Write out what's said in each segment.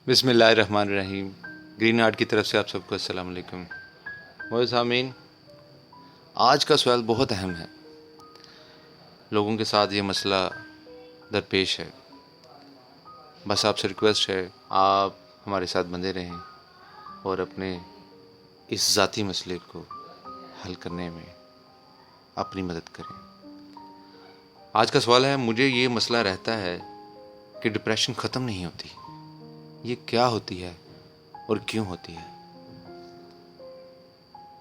بسم اللہ الرحمن الرحیم۔ گرین آرٹ کی طرف سے آپ سب کو السلام علیکم۔ معزز سامعین، آج کا سوال بہت اہم ہے۔ لوگوں کے ساتھ یہ مسئلہ درپیش ہے۔ بس آپ سے ریکویسٹ ہے آپ ہمارے ساتھ بندے رہیں اور اپنے اس ذاتی مسئلے کو حل کرنے میں اپنی مدد کریں۔ آج کا سوال ہے، مجھے یہ مسئلہ رہتا ہے کہ ڈپریشن ختم نہیں ہوتی، یہ کیا ہوتی ہے اور کیوں ہوتی ہے؟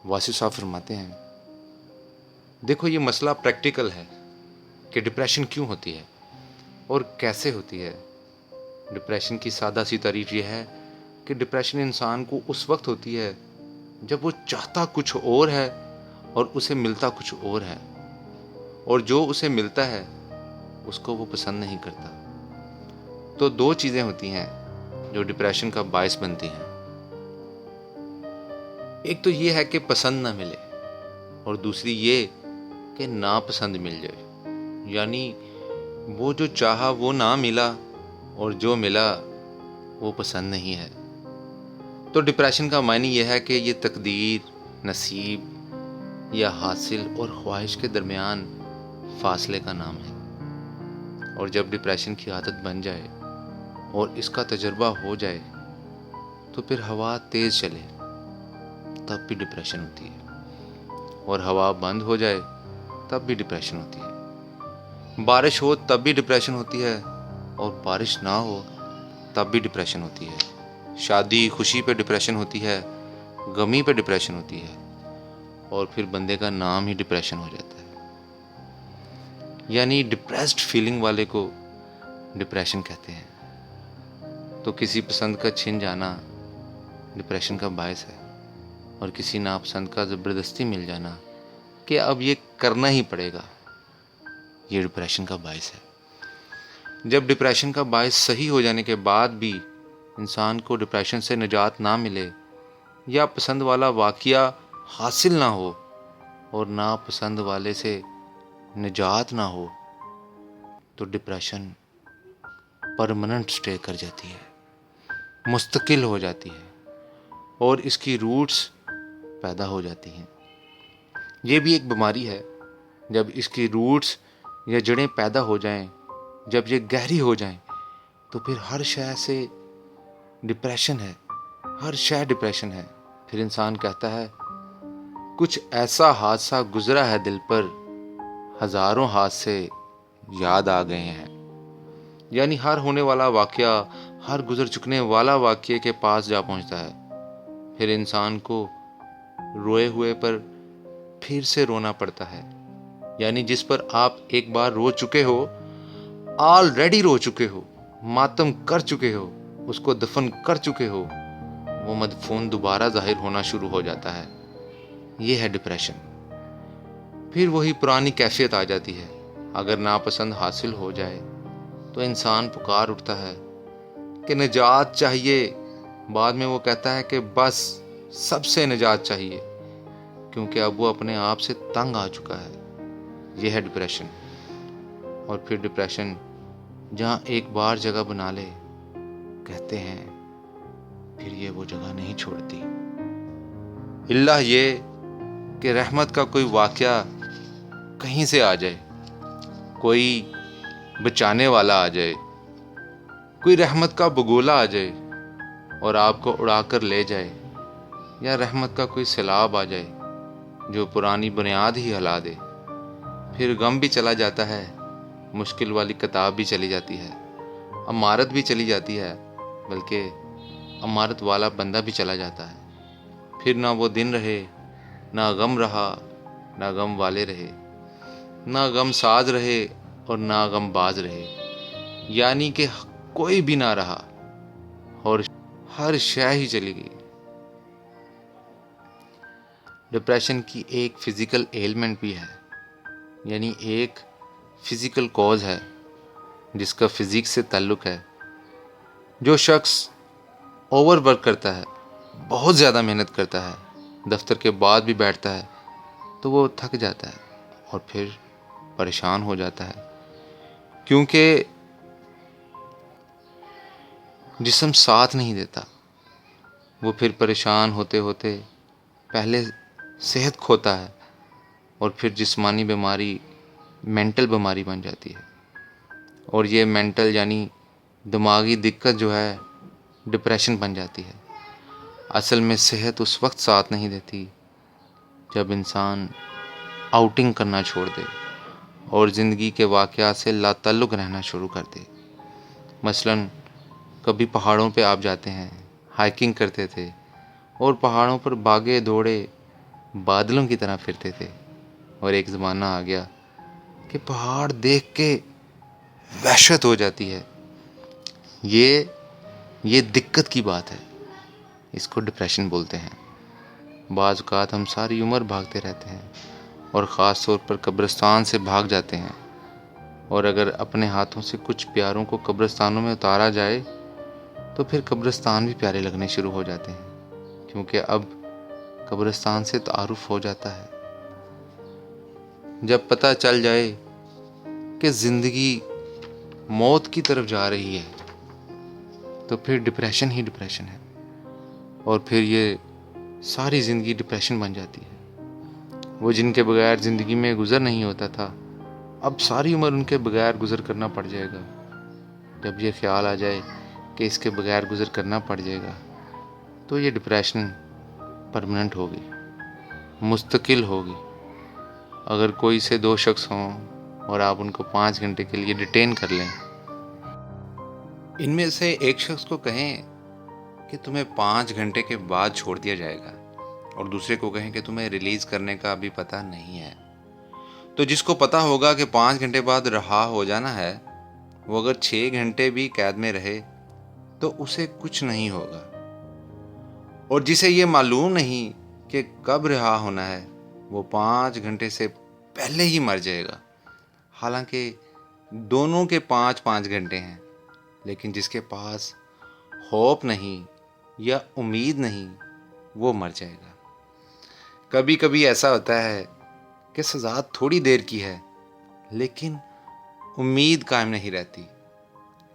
واصف صاحب فرماتے ہیں، دیکھو یہ مسئلہ پریکٹیکل ہے کہ ڈپریشن کیوں ہوتی ہے اور کیسے ہوتی ہے۔ ڈپریشن کی سادہ سی تعریف یہ ہے کہ ڈپریشن انسان کو اس وقت ہوتی ہے جب وہ چاہتا کچھ اور ہے اور اسے ملتا کچھ اور ہے، اور جو اسے ملتا ہے اس کو وہ پسند نہیں کرتا۔ تو دو چیزیں ہوتی ہیں جو ڈپریشن کا باعث بنتی ہیں۔ ایک تو یہ ہے کہ پسند نہ ملے، اور دوسری یہ کہ ناپسند مل جائے، یعنی وہ جو چاہا وہ نہ ملا اور جو ملا وہ پسند نہیں ہے۔ تو ڈپریشن کا معنی یہ ہے کہ یہ تقدیر، نصیب یا حاصل اور خواہش کے درمیان فاصلے کا نام ہے۔ اور جب ڈپریشن کی عادت بن جائے اور اس کا تجربہ ہو جائے تو پھر ہوا تیز چلے تب بھی ڈپریشن ہوتی ہے، اور ہوا بند ہو جائے تب بھی ڈپریشن ہوتی ہے۔ بارش ہو تب بھی ڈپریشن ہوتی ہے، اور بارش نہ ہو تب بھی ڈپریشن ہوتی ہے۔ شادی خوشی پہ ڈپریشن ہوتی ہے، غمی پہ ڈپریشن ہوتی ہے، اور پھر بندے کا نام ہی ڈپریشن ہو جاتا ہے۔ یعنی ڈپریسڈ فیلنگ والے کو ڈپریشن کہتے ہیں۔ تو کسی پسند کا چھن جانا ڈپریشن کا باعث ہے، اور کسی ناپسند کا زبردستی مل جانا کہ اب یہ کرنا ہی پڑے گا، یہ ڈپریشن کا باعث ہے۔ جب ڈپریشن کا باعث صحیح ہو جانے کے بعد بھی انسان کو ڈپریشن سے نجات نہ ملے، یا پسند والا واقعہ حاصل نہ ہو اور ناپسند والے سے نجات نہ ہو، تو ڈپریشن پرماننٹ سٹے کر جاتی ہے، مستقل ہو جاتی ہے، اور اس کی روٹس پیدا ہو جاتی ہیں۔ یہ بھی ایک بیماری ہے۔ جب اس کی روٹس یا جڑیں پیدا ہو جائیں، جب یہ گہری ہو جائیں، تو پھر ہر شے سے ڈپریشن ہے، ہر شے ڈپریشن ہے۔ پھر انسان کہتا ہے کچھ ایسا حادثہ گزرا ہے دل پر، ہزاروں حادثے یاد آ گئے ہیں۔ یعنی ہر ہونے والا واقعہ، ہر گزر چکنے والا واقعے کے پاس جا پہنچتا ہے۔ پھر انسان کو روئے ہوئے پر پھر سے رونا پڑتا ہے۔ یعنی جس پر آپ ایک بار رو چکے ہو، آلریڈی رو چکے ہو، ماتم کر چکے ہو، اس کو دفن کر چکے ہو، وہ مدفون دوبارہ ظاہر ہونا شروع ہو جاتا ہے۔ یہ ہے ڈپریشن۔ پھر وہی پرانی کیفیت آ جاتی ہے۔ اگر ناپسند حاصل ہو جائے تو انسان پکار اٹھتا ہے کہ نجات چاہیے۔ بعد میں وہ کہتا ہے کہ بس سب سے نجات چاہیے، کیونکہ اب وہ اپنے آپ سے تنگ آ چکا ہے۔ یہ ہے ڈپریشن۔ اور پھر ڈپریشن جہاں ایک بار جگہ بنا لے، کہتے ہیں پھر یہ وہ جگہ نہیں چھوڑتی، الا یہ کہ رحمت کا کوئی واقعہ کہیں سے آ جائے، کوئی بچانے والا آ جائے، کوئی رحمت کا بگولا آ جائے اور آپ کو اڑا کر لے جائے، یا رحمت کا کوئی سیلاب آ جائے جو پرانی بنیاد ہی ہلا دے۔ پھر غم بھی چلا جاتا ہے، مشکل والی کتاب بھی چلی جاتی ہے، عمارت بھی چلی جاتی ہے، بلکہ عمارت والا بندہ بھی چلا جاتا ہے۔ پھر نہ وہ دن رہے، نہ غم رہا، نہ غم والے رہے، نہ غم ساز رہے اور نہ غم باز رہے۔ یعنی کہ کوئی بھی نہ رہا اور ہر شے ہی چلی گئی۔ ڈپریشن کی ایک فزیکل ایلمنٹ بھی ہے، یعنی ایک فزیکل کوز ہے جس کا فزیک سے تعلق ہے۔ جو شخص اوور ورک کرتا ہے، بہت زیادہ محنت کرتا ہے، دفتر کے بعد بھی بیٹھتا ہے، تو وہ تھک جاتا ہے اور پھر پریشان ہو جاتا ہے، کیونکہ جسم ساتھ نہیں دیتا، وہ پھر پریشان ہوتے ہوتے پہلے صحت کھوتا ہے اور پھر جسمانی بیماری مینٹل بیماری بن جاتی ہے، اور یہ مینٹل یعنی دماغی دقت جو ہے ڈپریشن بن جاتی ہے۔ اصل میں صحت اس وقت ساتھ نہیں دیتی جب انسان آؤٹنگ کرنا چھوڑ دے اور زندگی کے واقعات سے لا تعلق رہنا شروع کر دے۔ مثلاً کبھی پہاڑوں پہ آپ جاتے ہیں، ہائکنگ کرتے تھے اور پہاڑوں پر بھاگے دوڑے بادلوں کی طرح پھرتے تھے، اور ایک زمانہ آ گیا کہ پہاڑ دیکھ کے وحشت ہو جاتی ہے۔ یہ دقت کی بات ہے، اس کو ڈپریشن بولتے ہیں۔ بعض اوقات ہم ساری عمر بھاگتے رہتے ہیں اور خاص طور پر قبرستان سے بھاگ جاتے ہیں، اور اگر اپنے ہاتھوں سے کچھ پیاروں کو قبرستانوں میں اتارا جائے تو پھر قبرستان بھی پیارے لگنے شروع ہو جاتے ہیں، کیونکہ اب قبرستان سے تعارف ہو جاتا ہے۔ جب پتہ چل جائے کہ زندگی موت کی طرف جا رہی ہے تو پھر ڈپریشن ہی ڈپریشن ہے، اور پھر یہ ساری زندگی ڈپریشن بن جاتی ہے۔ وہ جن کے بغیر زندگی میں گزر نہیں ہوتا تھا، اب ساری عمر ان کے بغیر گزر کرنا پڑ جائے گا۔ جب یہ خیال آ جائے کہ اس کے بغیر گزر کرنا پڑ جائے گا تو یہ ڈپریشن پرماننٹ ہوگی، مستقل ہوگی۔ اگر کوئی سے 2 شخص ہوں اور آپ ان کو 5 گھنٹے کے لیے ڈیٹین کر لیں، ان میں سے ایک شخص کو کہیں کہ تمہیں 5 گھنٹے کے بعد چھوڑ دیا جائے گا، اور دوسرے کو کہیں کہ تمہیں ریلیز کرنے کا ابھی پتہ نہیں ہے، تو جس کو پتہ ہوگا کہ 5 گھنٹے بعد رہا ہو جانا ہے، وہ اگر 6 گھنٹے بھی قید میں رہے تو اسے کچھ نہیں ہوگا، اور جسے یہ معلوم نہیں کہ کب رہا ہونا ہے، وہ 5 گھنٹے سے پہلے ہی مر جائے گا، حالانکہ دونوں کے 5 گھنٹے ہیں، لیکن جس کے پاس ہوپ نہیں یا امید نہیں وہ مر جائے گا۔ کبھی کبھی ایسا ہوتا ہے کہ سزا تھوڑی دیر کی ہے لیکن امید قائم نہیں رہتی،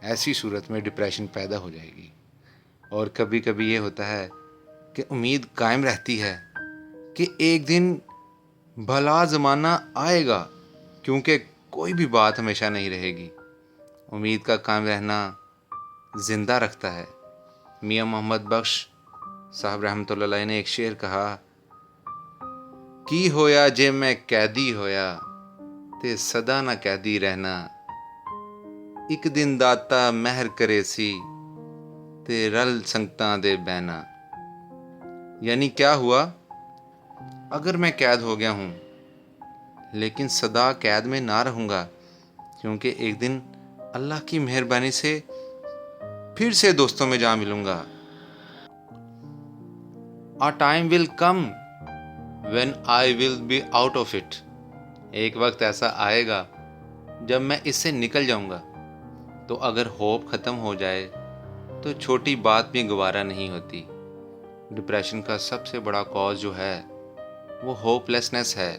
ایسی صورت میں ڈپریشن پیدا ہو جائے گی۔ اور کبھی کبھی یہ ہوتا ہے کہ امید قائم رہتی ہے کہ ایک دن بھلا زمانہ آئے گا، کیونکہ کوئی بھی بات ہمیشہ نہیں رہے گی۔ امید کا قائم رہنا زندہ رکھتا ہے۔ میاں محمد بخش صاحب رحمۃ اللہ علیہ نے ایک شعر کہا، کی ہویا جے میں قیدی ہویا تے سدا نہ قیدی رہنا، ایک دن داتا مہر کرے سی تے رل سنگتاں دے بہنا۔ یعنی کیا ہوا؟ اگر میں قید ہو گیا ہوں لیکن سدا قید میں نہ رہوں گا، کیونکہ ایک دن اللہ کی مہربانی سے پھر سے دوستوں میں جا ملوں گا۔ A time will come when I will be out of it۔ ایک وقت ایسا آئے گا جب میں اس سے نکل جاؤں گا۔ تو اگر ہوپ ختم ہو جائے تو چھوٹی بات بھی گوارا نہیں ہوتی۔ ڈپریشن کا سب سے بڑا کاز جو ہے وہ ہوپ لیسنس ہے،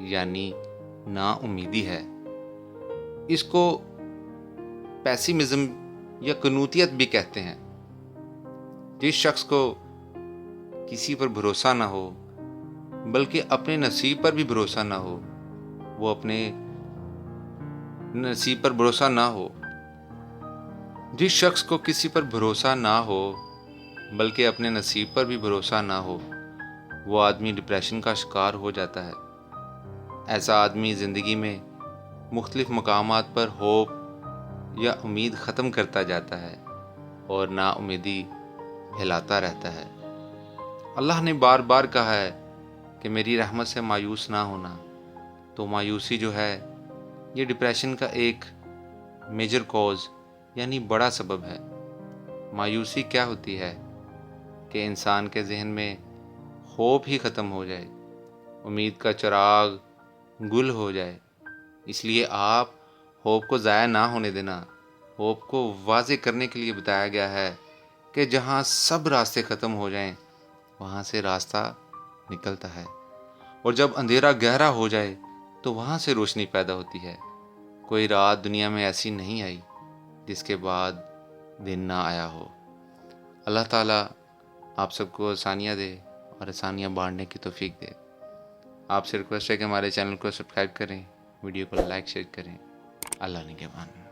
یعنی نا امیدی ہے۔ اس کو پیسیمزم یا قنوطیت بھی کہتے ہیں۔ جس شخص کو کسی پر بھروسہ نہ ہو بلکہ اپنے نصیب پر بھی بھروسہ نہ ہو، وہ اپنے نصیب پر بھروسہ نہ ہو جس شخص کو کسی پر بھروسہ نہ ہو بلکہ اپنے نصیب پر بھی بھروسہ نہ ہو، وہ آدمی ڈپریشن کا شکار ہو جاتا ہے۔ ایسا آدمی زندگی میں مختلف مقامات پر ہوپ یا امید ختم کرتا جاتا ہے اور نا امیدی پھیلاتا رہتا ہے۔ اللہ نے بار بار کہا ہے کہ میری رحمت سے مایوس نہ ہونا، تو مایوسی جو ہے یہ ڈپریشن کا ایک میجر کوز یعنی بڑا سبب ہے۔ مایوسی کیا ہوتی ہے کہ انسان کے ذہن میں ہوپ ہی ختم ہو جائے، امید کا چراغ گل ہو جائے۔ اس لیے آپ ہوپ کو ضائع نہ ہونے دینا۔ ہوپ کو واضح کرنے کے لیے بتایا گیا ہے کہ جہاں سب راستے ختم ہو جائیں وہاں سے راستہ نکلتا ہے، اور جب اندھیرا گہرا ہو جائے تو وہاں سے روشنی پیدا ہوتی ہے۔ کوئی رات دنیا میں ایسی نہیں آئی جس کے بعد دن نہ آیا ہو۔ اللہ تعالیٰ آپ سب کو آسانیاں دے اور آسانیاں بانٹنے کی توفیق دے۔ آپ سے ریکویسٹ ہے کہ ہمارے چینل کو سبسکرائب کریں، ویڈیو کو لائک شیئر کریں۔ اللہ نگہبان۔